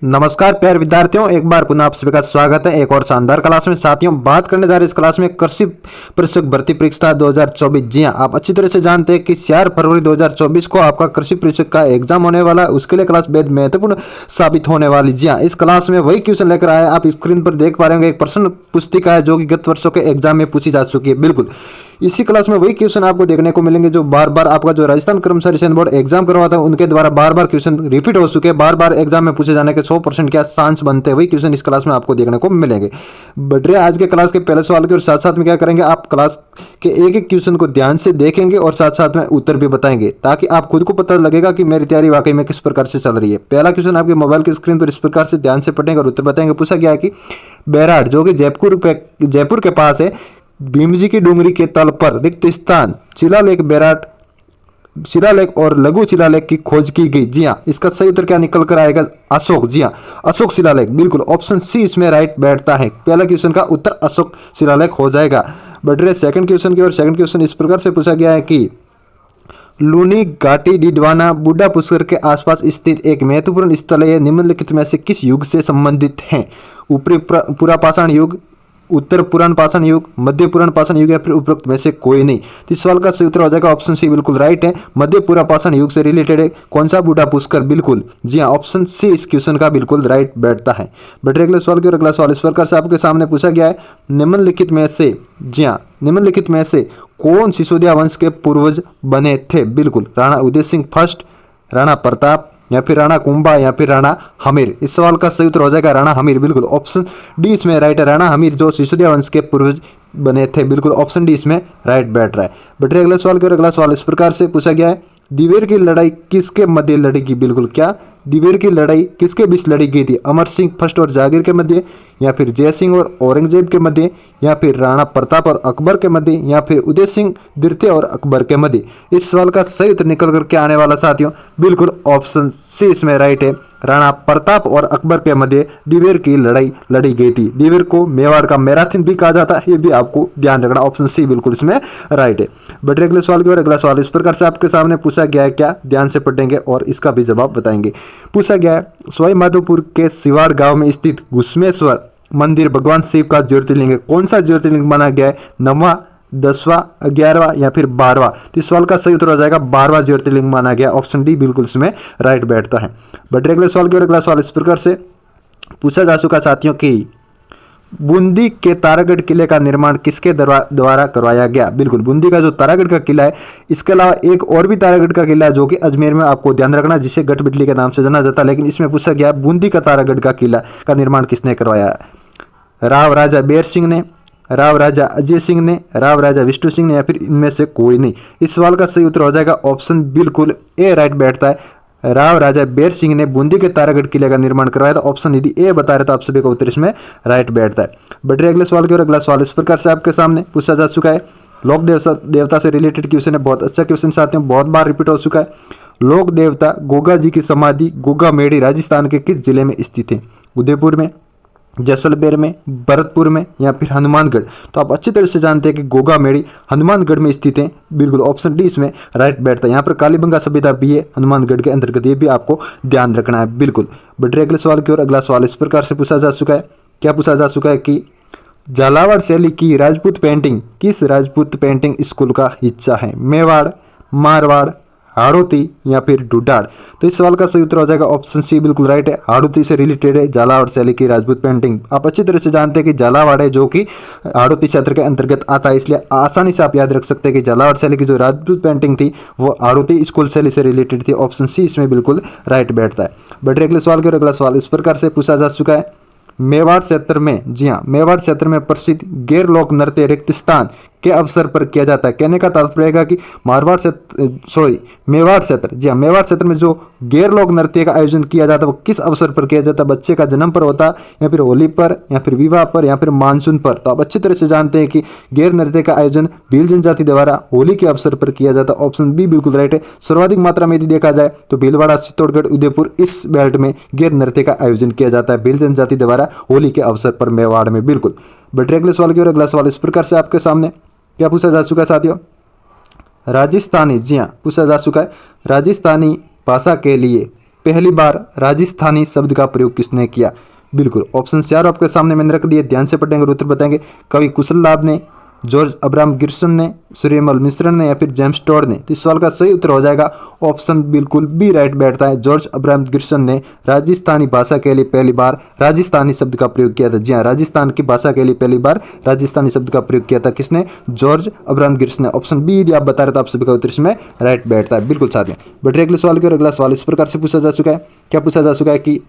नमस्कार प्यारे विद्यार्थियों, एक बार पुनः आप सभी का स्वागत है एक और शानदार क्लास में। साथियों, बात करने जा रहे इस क्लास में कृषि परीक्षक भर्ती परीक्षा 2024। जी हां, आप अच्छी तरह से जानते हैं कि 4 फरवरी 2024 को आपका कृषि परीक्षक का एग्जाम होने वाला है। उसके लिए क्लास बेहद महत्वपूर्ण साबित होने वाली। जी हां, इस क्लास में वही क्वेश्चन लेकर आए, आप स्क्रीन पर देख पा रहे होंगे। एक प्रश्न पुस्तिका है जो कि गत वर्षों के एग्जाम में पूछी जा चुकी है। बिल्कुल इसी क्लास में वही क्वेश्चन आपको देखने को मिलेंगे जो बार बार आपका जो राजस्थान कर्मचारी चयन बोर्ड एग्जाम करवाता है उनके द्वारा बार बार क्वेश्चन रिपीट हो चुके हैं। बार बार एग्जाम में पूछे जाने के 100% क्या चांस बनते हैं, वही क्वेश्चन इस क्लास में आपको देखने को मिलेंगे। बढ़िए, आज के क्लास के पहले सवाल के और साथ साथ में क्या करेंगे, आप क्लास के एक एक क्वेश्चन को ध्यान से देखेंगे और साथ साथ में उत्तर भी बताएंगे, ताकि आप खुद को पता लगेगा कि मेरी तैयारी वाकई में किस प्रकार से चल रही है। पहला क्वेश्चन आपके मोबाइल की स्क्रीन पर इस प्रकार से ध्यान से पढ़ेंगे और उत्तर बताएंगे। पूछा गया है कि बैराड जो कि जयपुर के पास है, भीमजी की डूंगरी के तल पर रिक्त स्थान शिलालेख बैराट शिलालेख और लघु शिलालेख की खोज की गई। जी हाँ, इसका सही उत्तर क्या निकल कर आएगा? अशोक। जी हाँ, अशोक शिलालेख। बिल्कुल ऑप्शन सी इसमें राइट बैठता है। पहला क्वेश्चन का उत्तर अशोक शिलालेख हो जाएगा। बढ़ रहे सेकंड क्वेश्चन की ओर। सेकंड क्वेश्चन इस प्रकार से पूछा गया है कि लूनी घाटी डिडवाना बुड्ढा पुष्कर के आसपास स्थित एक महत्वपूर्ण स्थल है, निम्नलिखित में से किस युग से संबंधित है? ऊपरी पुरा पाषाण युग, उत्तर पुराण पाषाण युग, मध्य पुराण पाषाण युग या फिर उपरोक्त में से कोई नहीं। तो इस सवाल का सही उत्तर हो जाएगा ऑप्शन सी। बिल्कुल राइट है, मध्य पुरा पाषाण युग से रिलेटेड है। कौन सा? बुढ़ा पुष्कर। बिल्कुल जी हाँ, ऑप्शन सी इस क्वेश्चन का बिल्कुल राइट बैठता है। बट अगले सवाल की ओर। अगला सवाल इस प्रकार से आपके सामने पूछा गया है, निम्नलिखित में से, जी हाँ, निम्नलिखित में से कौन सिसोदिया वंश के पूर्वज बने थे? बिल्कुल राणा उदय सिंह फर्स्ट, राणा प्रताप, या फिर राणा कुंभा, या फिर राणा हमीर। इस सवाल का सही उत्तर हो जाएगा राणा हमीर। बिल्कुल ऑप्शन डी इसमें राइट है, राणा हमीर जो सिसोदिया वंश के पूर्वज बने थे। बिल्कुल ऑप्शन डी इसमें राइट बैठ रहा है। बट अगले सवाल की ओर। अगला सवाल इस प्रकार से पूछा गया है, दिवेर की लड़ाई किसके मध्य लड़ी गई? बिल्कुल क्या दिवेर की लड़ाई किसके बीच लड़ी गई थी? अमर सिंह फर्स्ट और जागीर के मध्य, या फिर जय सिंह और औरंगजेब के मध्य, या फिर राणा प्रताप और अकबर के मध्य, या फिर उदय सिंह द्वितीय और अकबर के मध्य? इस सवाल का सही उत्तर निकल करके आने वाला साथियों, बिल्कुल ऑप्शन सी इसमें राइट है, राणा प्रताप और अकबर के मध्य दिवेर की लड़ाई लड़ी गई थी। दिवेर को मेवाड़ का मैराथन भी कहा जाता है, ये भी आपको ध्यान रखना। ऑप्शन सी बिल्कुल इसमें राइट है। बट अगले सवाल की ओर। अगला सवाल इस प्रकार से आपके सामने पूछा गया है, क्या ध्यान से पढ़ेंगे और इसका भी जवाब बताएंगे। पूछा गया है, सवाई माधोपुर के सिवाड़ गांव में स्थित घुसमेश्वर मंदिर भगवान शिव का ज्योतिर्लिंग है। कौन सा ज्योतिर्लिंग माना गया है? 9वां, 10वां, 11वां या फिर 12वां? तो इस सवाल का सही उत्तर हो जाएगा 12वां ज्योतिर्लिंग माना गया। ऑप्शन डी बिल्कुल इसमें राइट बैठता है। बट अगले सवाल की ओर। अगला सवाल इस प्रकार से पूछा जा चुका साथियों कि बूंदी के तारागढ़ किले का निर्माण किसके द्वारा करवाया गया? बिल्कुल बूंदी का जो तारागढ़ का किला है, इसके अलावा एक और भी तारागढ़ का किला है जो कि अजमेर में, आपको ध्यान रखना, जिसे गठबिटली के नाम से जाना जाता है। लेकिन इसमें पूछा गया बूंदी का तारागढ़ का किला का निर्माण किसने करवाया? राव राजा बेर सिंह ने, राव राजा अजय सिंह ने, राव राजा विष्णु सिंह ने, या फिर इनमें से कोई नहीं? इस सवाल का सही उत्तर हो जाएगा ऑप्शन बिल्कुल ए राइट बैठता है। राव राजा बेर सिंह ने बूंदी के तारागढ़ किले का निर्माण करवाया था। ऑप्शन यदि ए बता रहे तो आप सभी का उत्तर इसमें राइट बैठता है। बढ़िए अगले सवाल की ओर। अगला सवाल इस प्रकार से आपके सामने पूछा जा चुका है, लोक देवता से रिलेटेड क्वेश्चन है। बहुत अच्छा क्वेश्चन साथियों, बहुत बार रिपीट हो चुका है। लोक देवता गोगा जी की समाधि गोगा मेड़ी राजस्थान के किस जिले में स्थित है? उदयपुर में, जैसलमेर में, भरतपुर में, या फिर हनुमानगढ़? तो आप अच्छी तरह से जानते हैं कि गोगा मेड़ी हनुमानगढ़ में स्थित है। बिल्कुल ऑप्शन डी इसमें राइट बैठता है। यहाँ पर कालीबंगा सभ्यता भी है हनुमानगढ़ के अंतर्गत, ये भी आपको ध्यान रखना है। बिल्कुल। बढ़िए अगले सवाल की ओर। अगला सवाल इस प्रकार से पूछा जा चुका है, क्या पूछा जा चुका है कि झालावाड़ शैली की राजपूत पेंटिंग किस राजपूत पेंटिंग स्कूल का हिस्सा है? मेवाड़, मारवाड़, हाड़ौती या फिर ढूढ़ाड़? तो इस सवाल का सही उत्तर हो जाएगा ऑप्शन सी बिल्कुल राइट है, हाड़ौती से रिलेटेड है झालावाड़ शैली की राजपूत पेंटिंग। आप अच्छी तरह से जानते हैं कि झालावाड़ है जो कि हाड़ौती क्षेत्र के अंतर्गत आता है, इसलिए आसानी से आप याद रख सकते हैं कि झालावाड़ शैली की जो राजपूत पेंटिंग थी वो हाड़ौती स्कूल शैली से रिलेटेड थी। ऑप्शन सी इसमें बिल्कुल राइट बैठता है। बढ़िए अगले सवाल के। अगला सवाल इस प्रकार से पूछा जा चुका है, मेवाड़ क्षेत्र में, जी हाँ, मेवाड़ क्षेत्र में प्रसिद्ध गैर लोक नृत्य रिक्त स्थान के अवसर पर किया जाता है। कहने का तात्पर्य है कि मेवाड़ क्षेत्र, जी हाँ, मेवाड़ क्षेत्र में जो गैर लोक नृत्य का आयोजन किया जाता है वो किस अवसर पर किया जाता है? बच्चे का जन्म पर होता है, या फिर होली पर, या फिर विवाह पर, या फिर मानसून पर? तो आप अच्छी तरह से जानते हैं कि गैर नृत्य का आयोजन भील जनजाति द्वारा होली के अवसर पर किया जाता है। ऑप्शन बी बिल्कुल राइट है। सर्वाधिक मात्रा में यदि देखा जाए तो भीलवाड़ा, चित्तौड़गढ़, उदयपुर, इस बेल्ट में गैर नृत्य का आयोजन किया जाता है भील जनजाति द्वारा होली के अवसर पर मेवाड़ में। बिल्कुल। बढ़िए अगले सवाल की ओर। अगला सवाल इस प्रकार से आपके सामने क्या पूछा जा चुका है साथियों? राजस्थानी, जी हाँ, पूछा जा चुका है राजस्थानी भाषा के लिए पहली बार राजस्थानी शब्द का प्रयोग किसने किया? बिल्कुल ऑप्शन 4 आपके सामने मैंने रख दिए, ध्यान से पढ़ेंगे और उत्तर बताएंगे। कवि कुशल लाभ ने, जॉर्ज अब्राहम गिब्सन ने, सूर्यमल मिश्र ने या फिर जेम्स टॉड ने? तो इस सवाल का सही उत्तर हो जाएगा ऑप्शन बिल्कुल बी राइट बैठता है। जॉर्ज अब्राहम गिब्सन ने राजस्थानी भाषा के लिए पहली बार राजस्थानी शब्द का प्रयोग किया था। जी हाँ, राजस्थान की भाषा के लिए पहली बार राजस्थानी शब्द का प्रयोग किया था। किसने? जॉर्ज अब्राहम गिब्सन ने। ऑप्शन बी यदि आप बता रहे तो आप सभी का उत्तर इसमें राइट बैठता है। बिल्कुल साथियों, बढ़िए अगले सवाल की ओर। अगला सवाल इस प्रकार से पूछा जा चुका है, क्या पूछा जा चुका है कि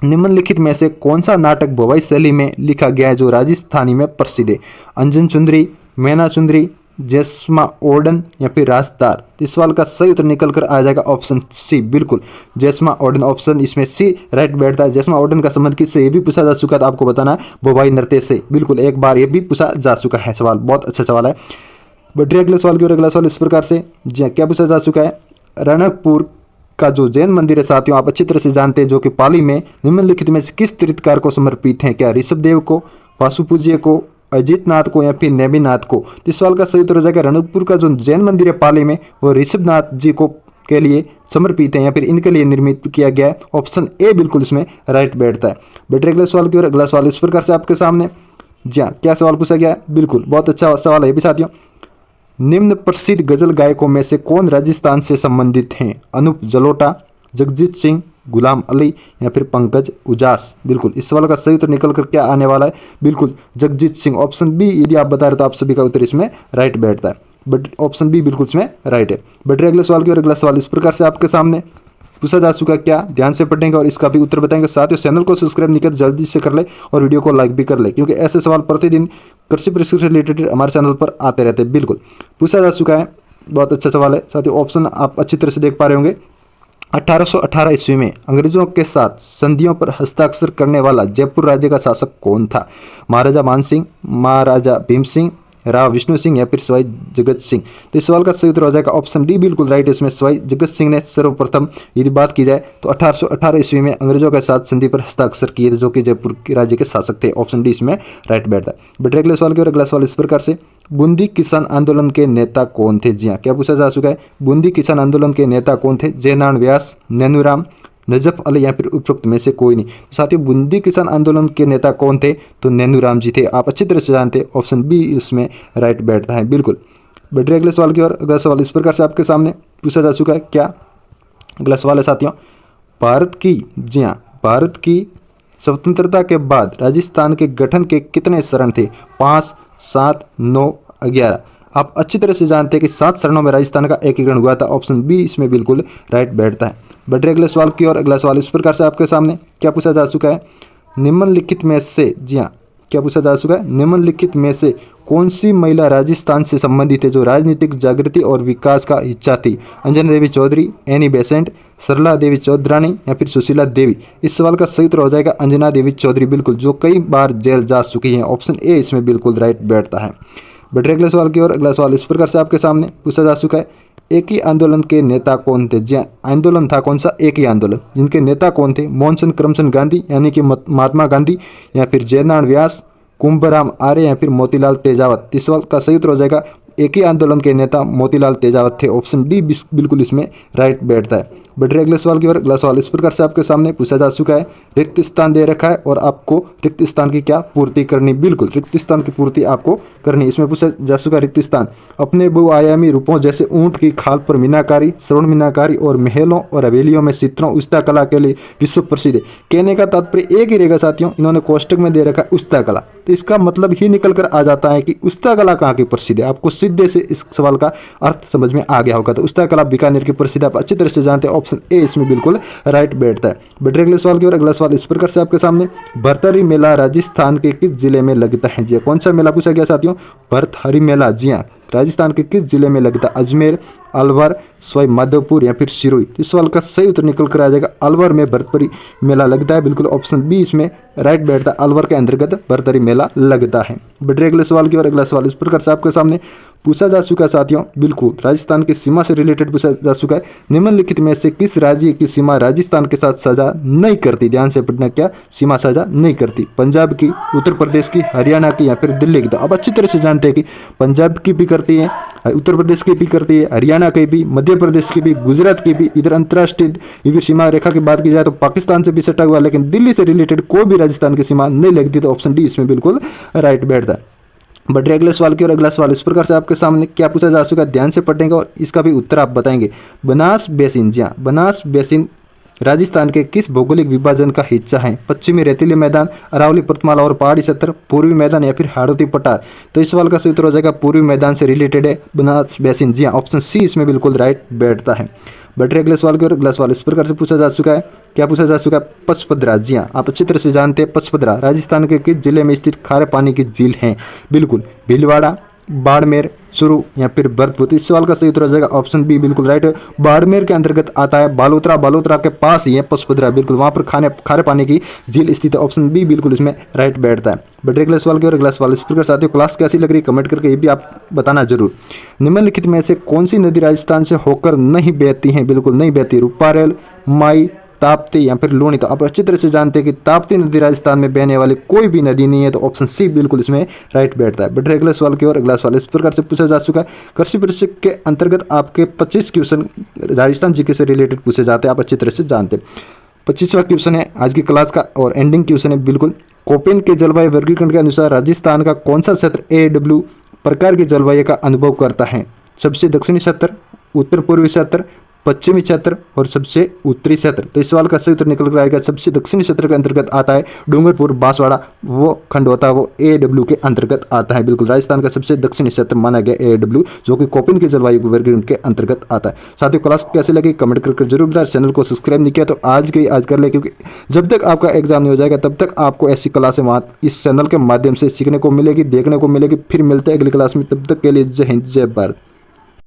निम्नलिखित में से कौन सा नाटक भवाई शैली में लिखा गया है जो राजस्थानी में प्रसिद्ध है? अंजन चुंदरी, मैना चुंदरी, जैस्मा ओडन या फिर राजदार? इस सवाल का सही उत्तर निकल कर आ जाएगा ऑप्शन सी, बिल्कुल जैस्मा ओडन। ऑप्शन इसमें सी राइट बैठता है। जैस्मा ओडन का संबंध किससे ये भी पूछा जा चुका है, तो आपको बताना है भवाई नृत्य से। बिल्कुल एक बार ये भी पूछा जा चुका है सवाल, बहुत अच्छा सवाल है। बढ़िए अगले सवाल की ओर। अगला सवाल इस प्रकार से, जी क्या पूछा जा चुका है? रणकपुर का जो जैन मंदिर है साथियों, आप अच्छी तरह से जानते हैं, जो कि पाली में निम्नलिखित में से किस तीर्थकार को समर्पित है? क्या ऋषभदेव को, वासुपूज्य को, अजित नाथ को या फिर नेमिनाथ को? तो इस सवाल का सही उत्तर हो जाएगा रणकपुर का जो जैन मंदिर है पाली में, वो ऋषभनाथ जी को के लिए समर्पित है या फिर इनके लिए निर्मित किया गया है। ऑप्शन ए बिल्कुल इसमें राइट बैठता है। बेटे अगले सवाल की ओर। अगला सवाल इस प्रकार से आपके सामने, जी हाँ क्या सवाल पूछा गया है? बिल्कुल बहुत अच्छा सवाल है ये भी साथियों। निम्न प्रसिद्ध गजल गायकों में से कौन राजस्थान से संबंधित हैं? अनूप जलोटा, जगजीत सिंह, गुलाम अली या फिर पंकज उजास? बिल्कुल इस सवाल का सही उत्तर निकल कर क्या आने वाला है? बिल्कुल जगजीत सिंह। ऑप्शन बी यदि आप बता रहे तो आप सभी का उत्तर इसमें राइट बैठता है। बट ऑप्शन बी बिल्कुल इसमें राइट है। बट अगले सवाल की ओर। अगला सवाल इस प्रकार से आपके सामने पूछा जा चुका है, क्या ध्यान से पढ़ेंगे और इसका भी उत्तर बताएंगे। साथ ही चैनल को सब्सक्राइब नहीं कर जल्दी से कर ले और वीडियो को लाइक भी कर ले, क्योंकि ऐसे सवाल प्रतिदिन कृषि प्रशिक्षण से रिलेटेड हमारे चैनल पर आते रहते हैं। बिल्कुल पूछा जा चुका है, बहुत अच्छा सवाल है। साथ ही ऑप्शन आप अच्छी तरह से देख पा रहे होंगे। 1818 ईस्वी में अंग्रेजों के साथ संधियों पर हस्ताक्षर करने वाला जयपुर राज्य का शासक कौन था? महाराजा मानसिंह, महाराजा भीम सिंह, राव विष्णु सिंह या फिर सवाई जगत सिंह? तो इस सवाल का सही उत्तर हो जाएगा ऑप्शन डी बिल्कुल राइट। इसमें सवाई जगत सिंह ने सर्वप्रथम यदि बात की जाए तो 1818 ईस्वी में अंग्रेजों के साथ संधि पर हस्ताक्षर किए थे, जो कि जयपुर के राज्य के शासक थे। ऑप्शन डी इसमें राइट बैठता है। बेटे अगले सवाल की ओर। अगला सवाल इस प्रकार से, बूंदी किसान आंदोलन के नेता कौन थे? जी हाँ क्या पूछा जा चुका है? बूंदी किसान आंदोलन के नेता कौन थे? जयनारायण व्यास, नैनूराम, नजफ अली या फिर उपरोक्त में से कोई नहीं? तो साथियों बूंदी किसान आंदोलन के नेता कौन थे? तो नैनूराम जी थे। आप अच्छी तरह से जानते हैं, ऑप्शन बी इसमें राइट बैठता है। बिल्कुल बढ़िए अगले सवाल की ओर। अगला सवाल इस प्रकार से आपके सामने पूछा जा चुका है, क्या अगला सवाल है साथियों, भारत की, जी हाँ भारत की स्वतंत्रता के बाद राजस्थान के गठन के कितने चरण थे? 5, 7, 9, 11? आप अच्छी तरह से जानते हैं कि 7 चरणों में राजस्थान का एकीकरण हुआ था। ऑप्शन बी इसमें बिल्कुल राइट बैठता है। बढ़िए अगले सवाल की ओर। अगला सवाल इस प्रकार से आपके सामने, क्या पूछा जा चुका है? निम्नलिखित में से, जी हाँ क्या पूछा जा चुका है? निम्नलिखित में से कौन सी महिला राजस्थान से संबंधित है जो राजनीतिक जागृति और विकास का हिस्सा थी? अंजना देवी चौधरी, एनी बेसेंट, सरला देवी चौधरानी या फिर सुशीला देवी? इस सवाल का सही उत्तर हो जाएगा अंजना देवी चौधरी, बिल्कुल, जो कई बार जेल जा चुकी हैं। ऑप्शन ए इसमें बिल्कुल राइट बैठता है। बढ़िए अगले सवाल की ओर। अगला सवाल इस प्रकार से आपके सामने पूछा जा चुका है, एक ही आंदोलन के नेता कौन थे? जी आंदोलन था कौन सा? एक ही आंदोलन। जिनके नेता कौन थे? मोहनचंद करमचंद गांधी यानी कि महात्मा गांधी या फिर जयनारायण व्यास, कुंभराम आर्य या फिर मोतीलाल तेजावत? इस सवाल का सही उत्तर हो जाएगा एक ही आंदोलन के नेता मोतीलाल तेजावत थे। ऑप्शन डी बिल्कुल इसमें राइट बैठता है। बढ़िए अगले सवाल की ओर। अगला सवाल इस प्रकार से आपके सामने पूछा जा चुका है, रिक्त स्थान दे रखा है और आपको रिक्त स्थान की क्या पूर्ति करनी? बिल्कुल रिक्त स्थान की पूर्ति आपको करनी। इसमें पूछा जा चुका रिक्त स्थान अपने बहुआयामी रूपों जैसे ऊंट की खाल पर मीनाकारी, श्रवण मीनाकारी और महलों और हवेलियों में चित्रों उस्ता कला के लिए विश्व प्रसिद्ध है। कहने का तात्पर्य एक ही रहेगा साथियों, इन्होंने कोष्टक में दे रखा है उस्ता कला, तो इसका मतलब ही निकल कर आ जाता है कि उस्ता कला कहाँ की प्रसिद्ध है। आपको सीधे से इस सवाल का अर्थ समझ में आ गया होगा। तो उस्ता कला बीकानेर की प्रसिद्ध आप अच्छी तरह से जानते हैं। ऑप्शन ए इसमें बिल्कुल राइट बैठता है। बढ़िए अगले सवाल की ओर। अगला सवाल इस प्रकार से आपके सामने, भरथरी मेला राजस्थान के किस जिले में लगता है? जी कौन सा मेला पूछा गया साथियों? भरथरी मेला, जी हाँ राजस्थान के किस जिले में लगता है? अजमेर, अलवर, सवाई माधोपुर या फिर सिरोही? इस सवाल का सही उत्तर निकल कर आ जाएगा अलवर में भरथरी मेला लगता है। बिल्कुल ऑप्शन बी इसमें राइट बैठता है, अलवर के अंतर्गत भरथरी मेला लगता है। बढ़िए अगले सवाल की ओर। अगला सवाल इस प्रकार से आपके सामने पूछा जा चुका है साथियों, बिल्कुल राजस्थान की सीमा से रिलेटेड पूछा जा चुका है। निम्नलिखित में से किस राज्य की सीमा राजस्थान के साथ साझा नहीं करती? ध्यान से पढ़ना, क्या सीमा साझा नहीं करती? पंजाब की, उत्तर प्रदेश की, हरियाणा की या फिर दिल्ली की? तो अब अच्छी तरह से जानते हैं कि पंजाब की भी करती है, उत्तर प्रदेश की भी करती है, हरियाणा की भी, मध्य प्रदेश की भी, गुजरात की भी। इधर अंतर्राष्ट्रीय सीमा रेखा की बात की जाए तो पाकिस्तान से भी सटा हुआ, लेकिन दिल्ली से रिलेटेड कोई भी राजस्थान की सीमा नहीं लगती। तो ऑप्शन डी इसमें बिल्कुल राइट बैठता है। बढ़िया, अगले सवाल की और अगला सवाल इस प्रकार से आपके सामने क्या पूछा जा चुका है, ध्यान से पढ़ेंगे और इसका भी उत्तर आप बताएंगे। बनास बेसिन, जी हाँ, बनास बेसिन राजस्थान के किस भौगोलिक विभाजन का हिस्सा है? पश्चिमी रेतीले मैदान, अरावली पर्वतमाला और पहाड़ी क्षेत्र, पूर्वी मैदान या फिर हाड़ौती पठार? तो इस सवाल का सही उत्तर हो जाएगा पूर्वी मैदान से रिलेटेड है बनास बेसिन। जी हाँ, ऑप्शन सी इसमें बिल्कुल राइट बैठता है। बढ़िया, अगले सवाल की और अगला सवाल इस प्रकार से पूछा जा चुका है, क्या पूछा जा चुका है? पचपदरा, जी हाँ, आप अच्छी तरह से जानते हैं पचपदरा राजस्थान के किस जिले में स्थित खारे पानी की झील है? बिल्कुल भीलवाड़ा, बाड़मेर, चूरू या फिर भरतपुर? इस सवाल का सही उत्तर हो जाएगा ऑप्शन बी बिल्कुल राइट। बाड़मेर के अंतर्गत आता है, बालोतरा, बालोतरा के पास ही है पचपदरा, बिल्कुल वहां पर खारे पानी की झील स्थित है। ऑप्शन बी बिल्कुल इसमें राइट बैठता है। बट अगले सवाल की और अगला सवाल इस प्रकार साथियों, क्लास कैसी लग रही है कमेंट करके ये भी आप बताना जरूर। निम्नलिखित में से कौन सी नदी राजस्थान से होकर नहीं बहती है? बिल्कुल नहीं बहती, रूपारेल, माई, ताप्ती या फिर लूणी? तो आप अच्छी तरह से जानते हैं कि ताप्ती नदी राजस्थान में बहने वाली कोई भी नदी नहीं है। तो ऑप्शन सी बिल्कुल इसमें राइट बैठता है। बट अगले सवाल की और अगला सवाल इस प्रकार से पूछा जा चुका है, कृषि परिषद के अंतर्गत आपके 25 क्वेश्चन राजस्थान जीके से रिलेटेड पूछे जाते हैं, आप अच्छी तरह से जानते हैं। 25वां क्वेश्चन है आज की क्लास का और एंडिंग क्वेश्चन है बिल्कुल। कोपेन के जलवायु वर्गीकरण के अनुसार राजस्थान का कौन सा क्षेत्र AW प्रकार की जलवायु का अनुभव करता है? सबसे दक्षिणी क्षेत्र, उत्तर पूर्वी क्षेत्र, पश्चिमी क्षेत्र और सबसे उत्तरी क्षेत्र? तो इस सवाल का सही उत्तर निकल कर आएगा सबसे दक्षिणी क्षेत्र के अंतर्गत आता है डूंगरपुर बांसवाड़ा, वो खंड होता है वो AW के अंतर्गत आता है। बिल्कुल राजस्थान का सबसे दक्षिणी क्षेत्र माना गया AW, जो कि कोपेन के जलवायु वर्गीकरण के अंतर्गत आता है। साथियों क्लास कैसे लगी कमेंट करके जरूर बताएं। चैनल को सब्सक्राइब नहीं किया तो आज कर ले, क्योंकि जब तक आपका एग्जाम नहीं हो जाएगा तब तक आपको ऐसी क्लासें इस चैनल के माध्यम से सीखने को मिलेगी, देखने को मिलेगी। फिर मिलते हैं अगली क्लास में, तब तक के लिए जय हिंद जय भारत।